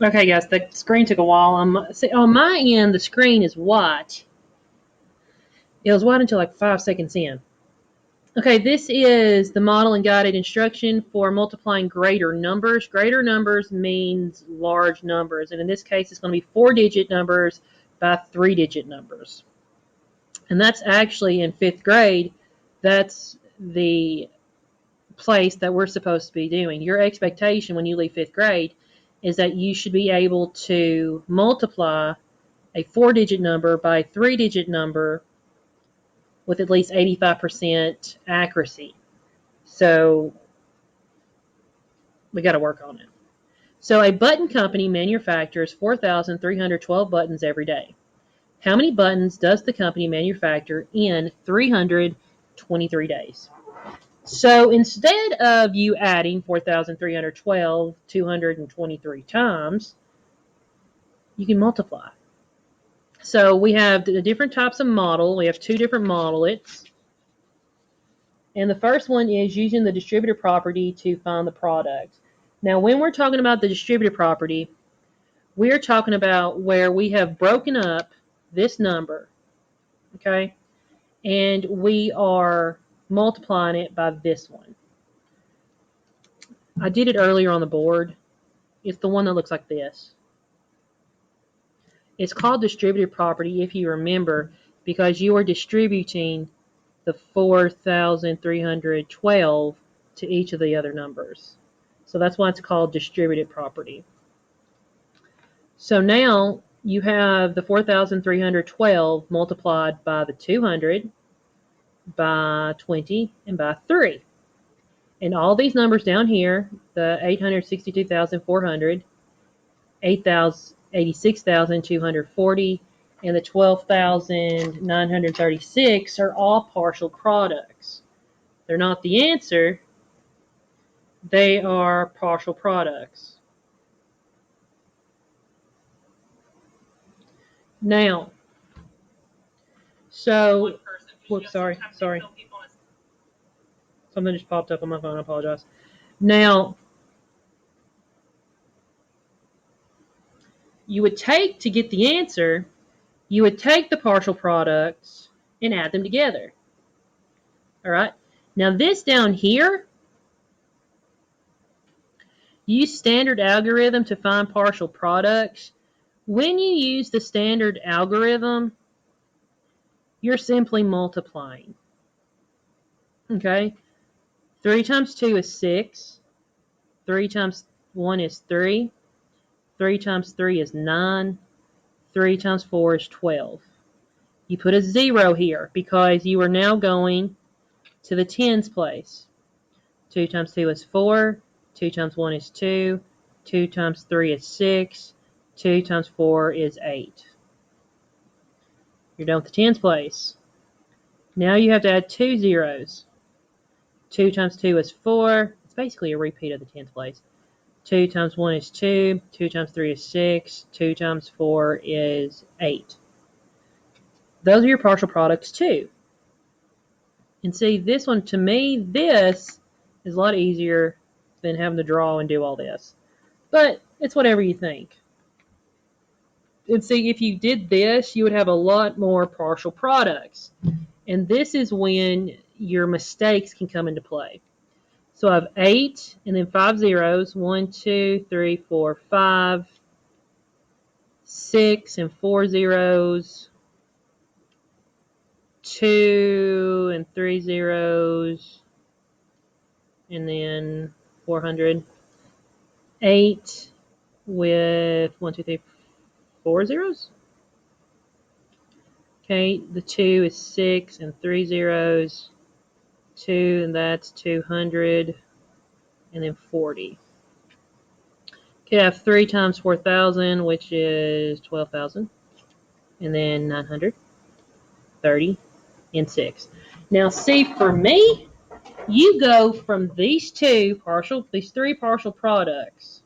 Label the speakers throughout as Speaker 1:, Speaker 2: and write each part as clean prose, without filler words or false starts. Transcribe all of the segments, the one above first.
Speaker 1: Okay, guys, the screen took a while. See, on my end, the screen is white. It was white until like 5 seconds in. Okay, this is the model and guided instruction for multiplying greater numbers. Greater numbers means large numbers, and in this case, it's going to be 4-digit numbers by 3-digit numbers. And that's actually in 5th grade. That's the place that we're supposed to be doing. Your expectation when you leave 5th grade is that you should be able to multiply a 4-digit number by a 3-digit number with at least 85% accuracy. So we got to work on it. So a button company manufactures 4,312 buttons every day. How many buttons does the company manufacture in 323 days? So instead of you adding 4,312 223 times, you can multiply. So we have the different types of model. We have 2 different modelettes. And the first one is using the distributor property to find the product. Now, when we're talking about the distributor property, we're talking about where we have broken up this number, okay, and we are multiplying it by this one. I did it earlier on the board. It's the one that looks like this. It's called distributive property, if you remember, because you are distributing the 4,312 to each of the other numbers. So that's why it's called distributive property. So now you have the 4,312 multiplied by the 200, by 20, and by 3. And all these numbers down here, the 862,400, 86,240, and the 12,936 are all partial products. They're not the answer. They are partial products. Now, so, whoops, sorry. Something just popped up on my phone. I apologize. Now, you would take, to get the answer, you would take the partial products and add them together. All right. Now, this down here, use standard algorithm to find partial products. When you use the standard algorithm, you're simply multiplying. Okay? 3 times 2 is 6. 3 times 1 is 3. 3 times 3 is 9. 3 times 4 is 12. You put a 0 here because you are now going to the tens place. 2 times 2 is 4. 2 times 1 is 2. 2 times 3 is 6. 2 times 4 is 8. You're done with the tens place. Now you have to add 2 zeros. 2 times 2 is 4. It's basically a repeat of the tens place. 2 times 1 is 2. 2 times 3 is 6. 2 times 4 is 8. Those are your partial products too. And see, this one, to me, this is a lot easier than having to draw and do all this. But it's whatever you think. And see, if you did this, you would have a lot more partial products. And this is when your mistakes can come into play. So I have 8 and then 5 zeros. 1, 2, 3, 4, 5. 6 and 4 zeros. 2 and 3 zeros. And then 400. 8 with 1, 2, 3, 4 zeros. Okay, the 2 is 6 and 3 zeros. 2, and that's 200. And then 40. Okay, I have 3 times 4,000, which is 12,000. And then 900, 30, and 6. Now, see, for me, you go from these three partial products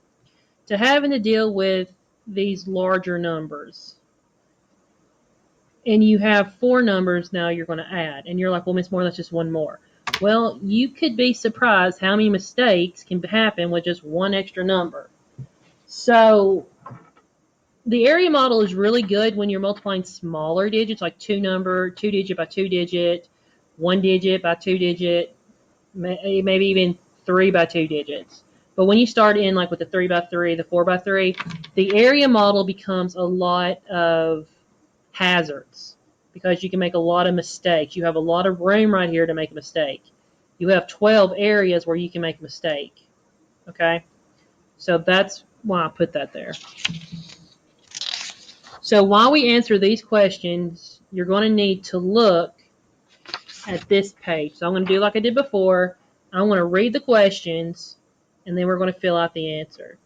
Speaker 1: to having to deal with these larger numbers. And you have 4 numbers now you're going to add. And you're like, well, Miss Moore, that's just one more. Well, you could be surprised how many mistakes can happen with just one extra number. So The area model is really good when you're multiplying smaller digits, like two digit by two digit, one digit by two digit, maybe even three by two digits. But when you start in like with the 3 by 3, the 4 by 3, the area model becomes a lot of hazards because you can make a lot of mistakes. You have a lot of room right here to make a mistake. You have 12 areas where you can make a mistake. Okay? So that's why I put that there. So while we answer these questions, you're going to need to look at this page. So I'm going to do like I did before. I'm going to read the questions, and then we're going to fill out the answer.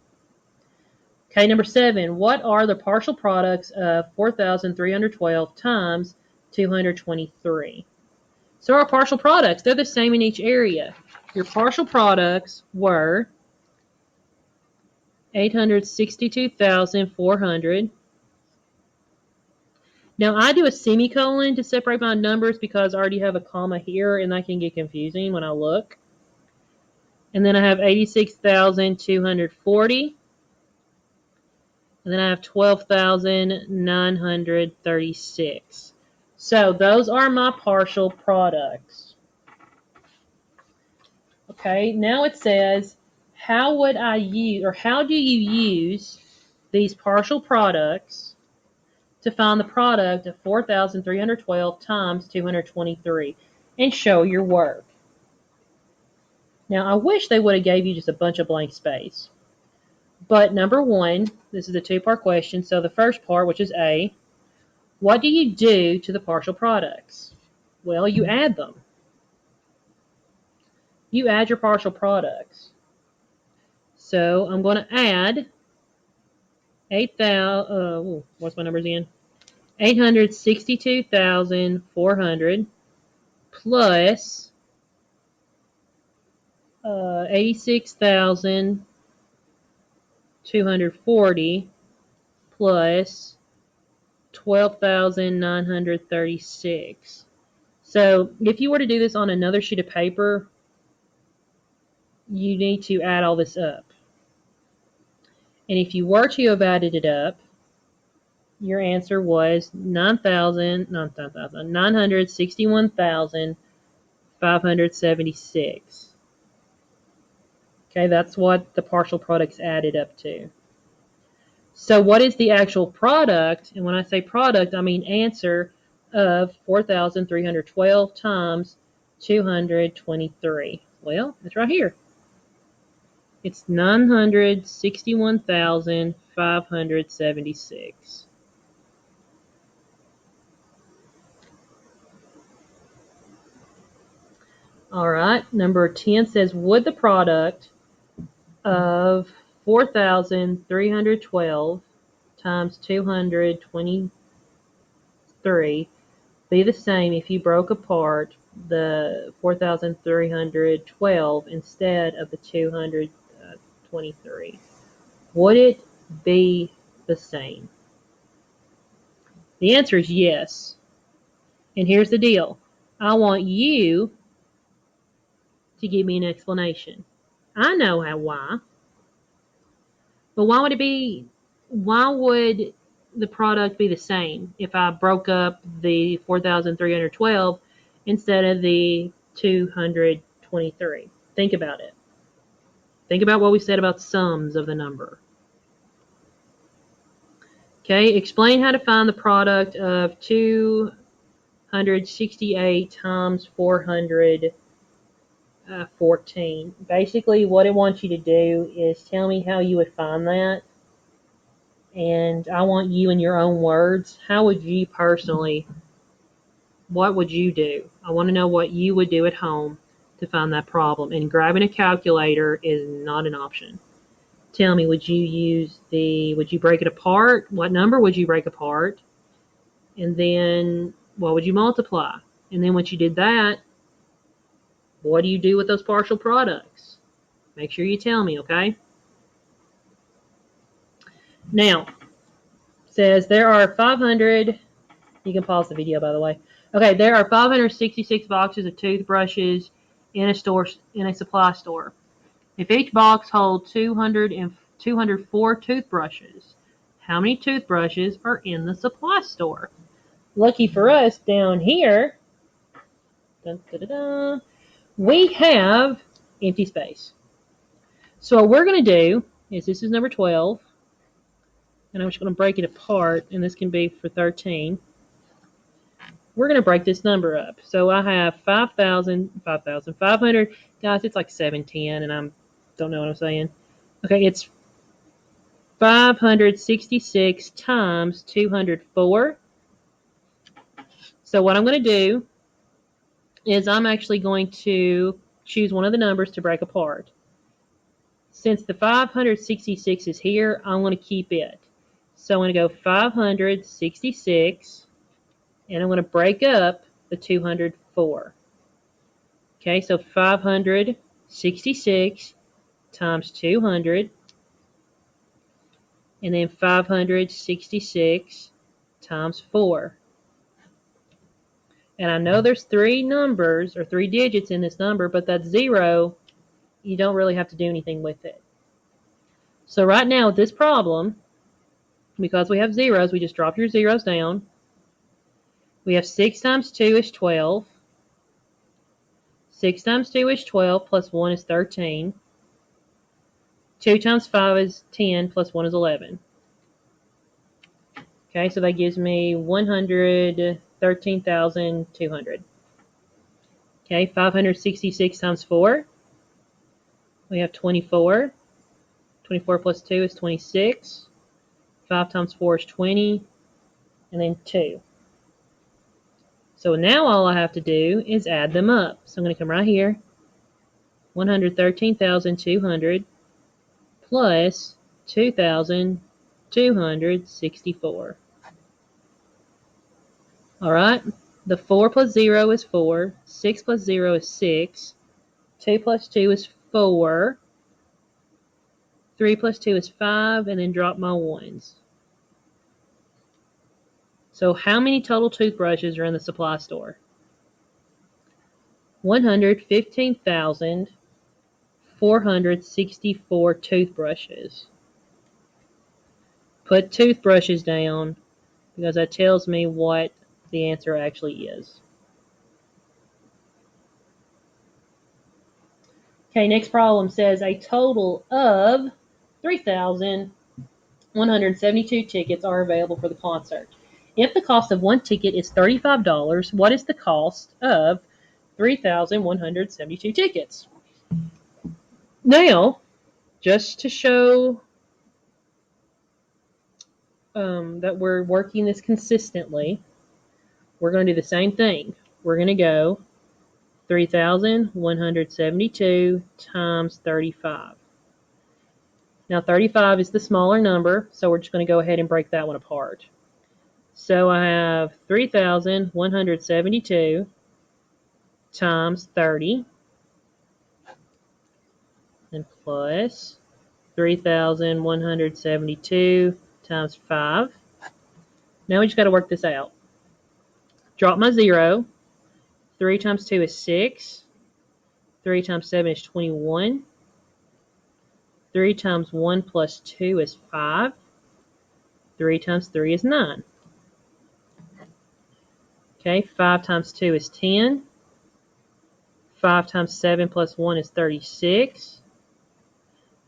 Speaker 1: Okay, number 7. What are the partial products of 4,312 times 223? So our partial products, they're the same in each area. Your partial products were 862,400. Now I do a semicolon to separate my numbers because I already have a comma here and that can get confusing when I look. And then I have 86,240. And then I have 12,936. So those are my partial products. Okay, now it says, how would I use, or how do you use these partial products to find the product of 4,312 times 223 and show your work? Now, I wish they would have gave you just a bunch of blank space. But number 1, this is a two-part question. So the first part, which is A, what do you do to the partial products? Well, you add them. You add your partial products. So I'm going to add 8,000. What's my numbers again? 862,400 plus 86,240 plus 12,936. So if you were to do this on another sheet of paper, you need to add all this up. And if you were to have added it up, your answer was 961,576. Okay, that's what the partial products added up to. So what is the actual product? And when I say product, I mean answer of 4,312 times 223. Well, it's right here. It's 961,576. All right, number 10 says, would the product of 4,312 times 223 be the same if you broke apart the 4,312 instead of the 223? Would it be the same? The answer is yes. And here's the deal. I want you to give me an explanation. I know why. But why would the product be the same if I broke up the 4,312 instead of the 223? Think about it. Think about what we said about sums of the number. Okay, explain how to find the product of 268 times 414. Basically, what it wants you to do is tell me how you would find that. And I want you in your own words. How would you personally, what would you do? I want to know what you would do at home to find that problem. And grabbing a calculator is not an option. Tell me, would you break it apart? What number would you break apart? And then what would you multiply? And then once you did that, what do you do with those partial products? Make sure you tell me, okay? Now, says there are 500. You can pause the video, by the way. Okay, there are 566 boxes of toothbrushes in a supply store. If each box holds 204 toothbrushes, how many toothbrushes are in the supply store. Lucky for us, down here, dun, dun, dun, dun, we have empty space. So what we're going to do is, this is number 12, and I'm just going to break it apart, and this can be for 13. We're going to break this number up. So I have 5,500. Guys, it's like 710, and I don't know what I'm saying. Okay, it's 566 times 204. So what I'm going to do is I'm actually going to choose one of the numbers to break apart. Since the 566 is here, I'm going to keep it. So I'm going to go 566, and I'm going to break up the 204. Okay, so 566 times 200, and then 566 times 4. And I know there's three numbers or three digits in this number, but that's 0. You don't really have to do anything with it. So right now with this problem, because we have zeros, we just drop your zeros down. We have 6 times 2 is 12. 6 times 2 is 12, plus 1 is 13. 2 times 5 is 10, plus 1 is 11. Okay, so that gives me 113,200. Okay, 566 times 4, we have 24. 24 plus 2 is 26. 5 times 4 is 20, and then 2. So now all I have to do is add them up. So I'm going to come right here. 113,200 plus 2,264. All right. The 4 plus 0 is 4. 6 plus 0 is 6. 2 plus 2 is 4. 3 plus 2 is 5, and then drop my ones. So how many total toothbrushes are in the supply store? 115,464 toothbrushes. Put toothbrushes down because that tells me what the answer actually is. Okay, next problem says a total of 3,172 tickets are available for the concert. If the cost of one ticket is $35, what is the cost of 3,172 tickets? Now, just to show that we're working this consistently, we're going to do the same thing. We're going to go 3,172 times 35. Now 35 is the smaller number, so we're just going to go ahead and break that one apart. So I have 3,172 times 30, and plus 3,172 times 5. Now we just got to work this out. Drop my 0. 3 times 2 is 6. 3 times 7 is 21. 3 times 1 plus 2 is 5. 3 times 3 is 9. Okay, 5 times 2 is 10. 5 times 7 plus 1 is 36.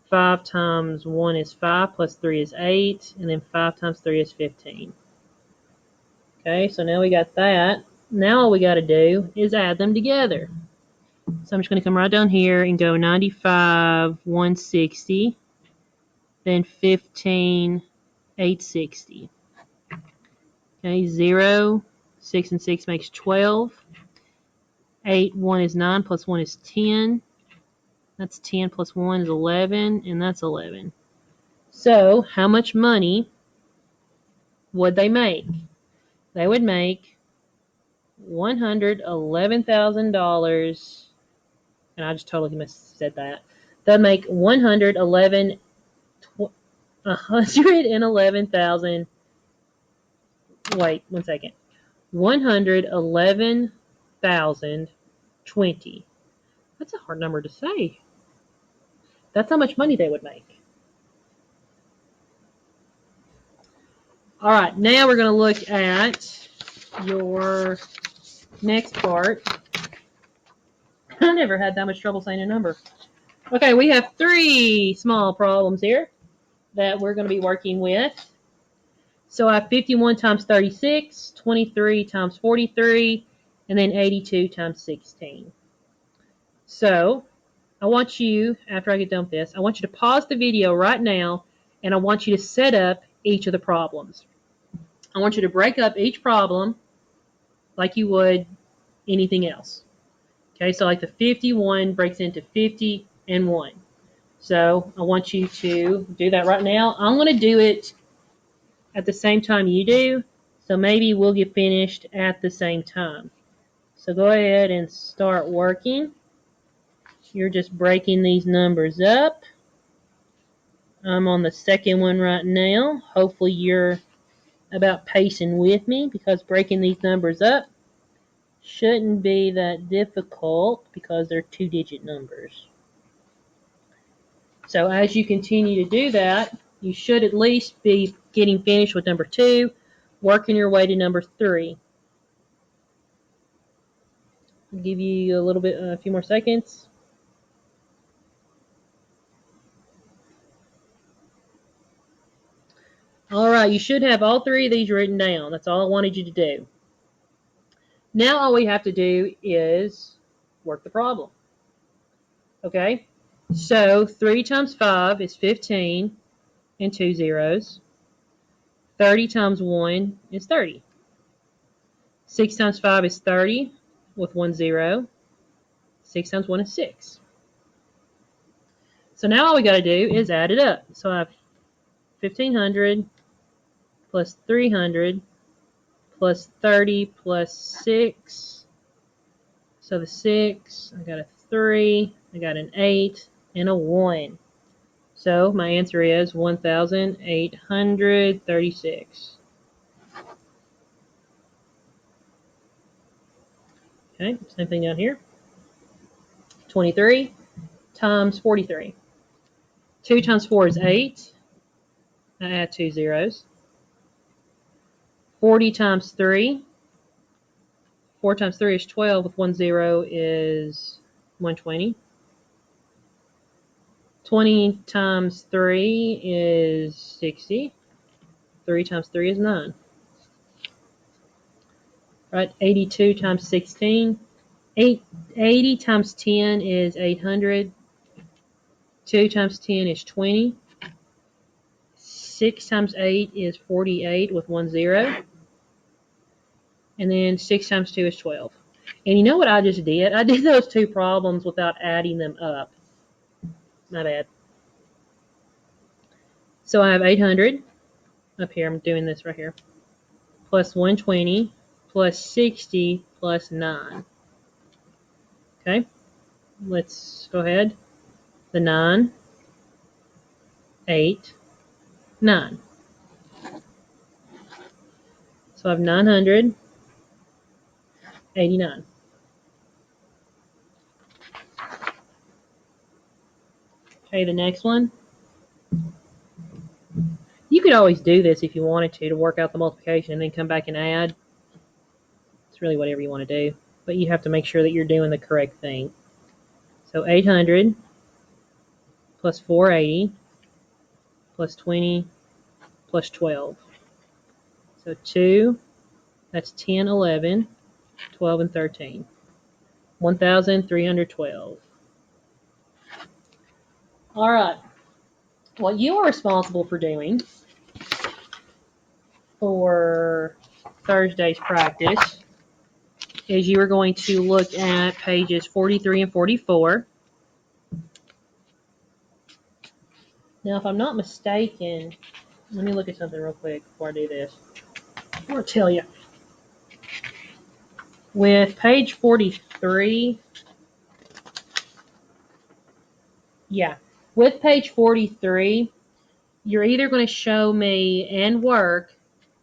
Speaker 1: 5 times 1 is 5, plus 3 is 8, and then 5 times 3 is 15. Okay, so now we got that. Now all we got to do is add them together. So I'm just going to come right down here and go 95, 160, then 15, 860. Okay, 0, 6 and 6 makes 12. 8, 1 is 9, plus 1 is 10. That's 10 plus 1 is 11, and that's 11. So how much money would they make? They would make $111,000, and I just totally said that. They'd make 111,000. Wait, 1 second. 111,020. That's a hard number to say. That's how much money they would make. All right, now we're going to look at your next part. I never had that much trouble saying a number. Okay, we have 3 small problems here that we're going to be working with. So I have 51 times 36, 23 times 43, and then 82 times 16. So I want you, after I get done with this, I want you to pause the video right now, and I want you to set up each of the problems. I want you to break up each problem like you would anything else. Okay, so like the 51 breaks into 50 and 1. So I want you to do that right now. I'm going to do it at the same time you do, so maybe we'll get finished at the same time. So go ahead and start working. You're just breaking these numbers up. I'm on the second one right now. Hopefully you're about pacing with me, because breaking these numbers up shouldn't be that difficult because they're 2-digit numbers. So as you continue to do that, you should at least be getting finished with number 2, working your way to number 3. I'll give you a few more seconds. All right, you should have all 3 of these written down. That's all I wanted you to do. Now all we have to do is work the problem. Okay? So 3 times 5 is 15 and 2 zeros. 30 times 1 is 30. 6 times 5 is 30 with 1 0. 6 times 1 is 6. So now all we got to do is add it up. So I have 1500 plus 300 plus 30 plus 6. So the 6, I got a 3, I got an 8, and a 1. So my answer is 1,836. Okay, same thing down here. 23 times 43. 2 times 4 is 8. I add 2 zeros. 40 times 3. 4 times 3 is 12 with 1 0 is 120. 20 times 3 is 60. 3 times 3 is 9. Right, 82 times 16. 80 times 10 is 800. 2 times 10 is 20. 6 times 8 is 48 with 1 0. And then 6 times 2 is 12. And you know what I just did? I did those 2 problems without adding them up. My bad. So I have 800 up here. I'm doing this right here. Plus 120 plus 60 plus 9. Okay, let's go ahead. The 9, 8, 9. So I have 989. Okay, the next one. You could always do this if you wanted to work out the multiplication and then come back and add. It's really whatever you want to do. But you have to make sure that you're doing the correct thing. So 800 plus 480 plus 20 plus 12. So 2, that's 10, 11, 12, and 13. 1,312. All right. What you are responsible for doing for Thursday's practice is you are going to look at pages 43 and 44. Now, if I'm not mistaken, let me look at something real quick before I do this. I'll tell you. With page 43, with page 43, you're either going to show me and work.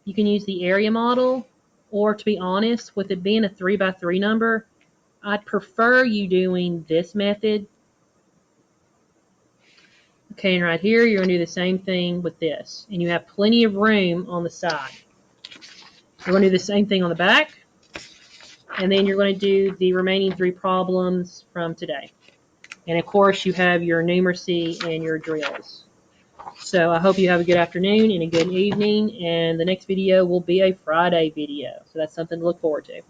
Speaker 1: You can use the area model, or to be honest, with it being a 3x3 number, I'd prefer you doing this method. Okay, and right here, you're going to do the same thing with this. And you have plenty of room on the side. You're going to do the same thing on the back. And then you're going to do the remaining 3 problems from today. And of course, you have your numeracy and your drills. So I hope you have a good afternoon and a good evening. And the next video will be a Friday video. So that's something to look forward to.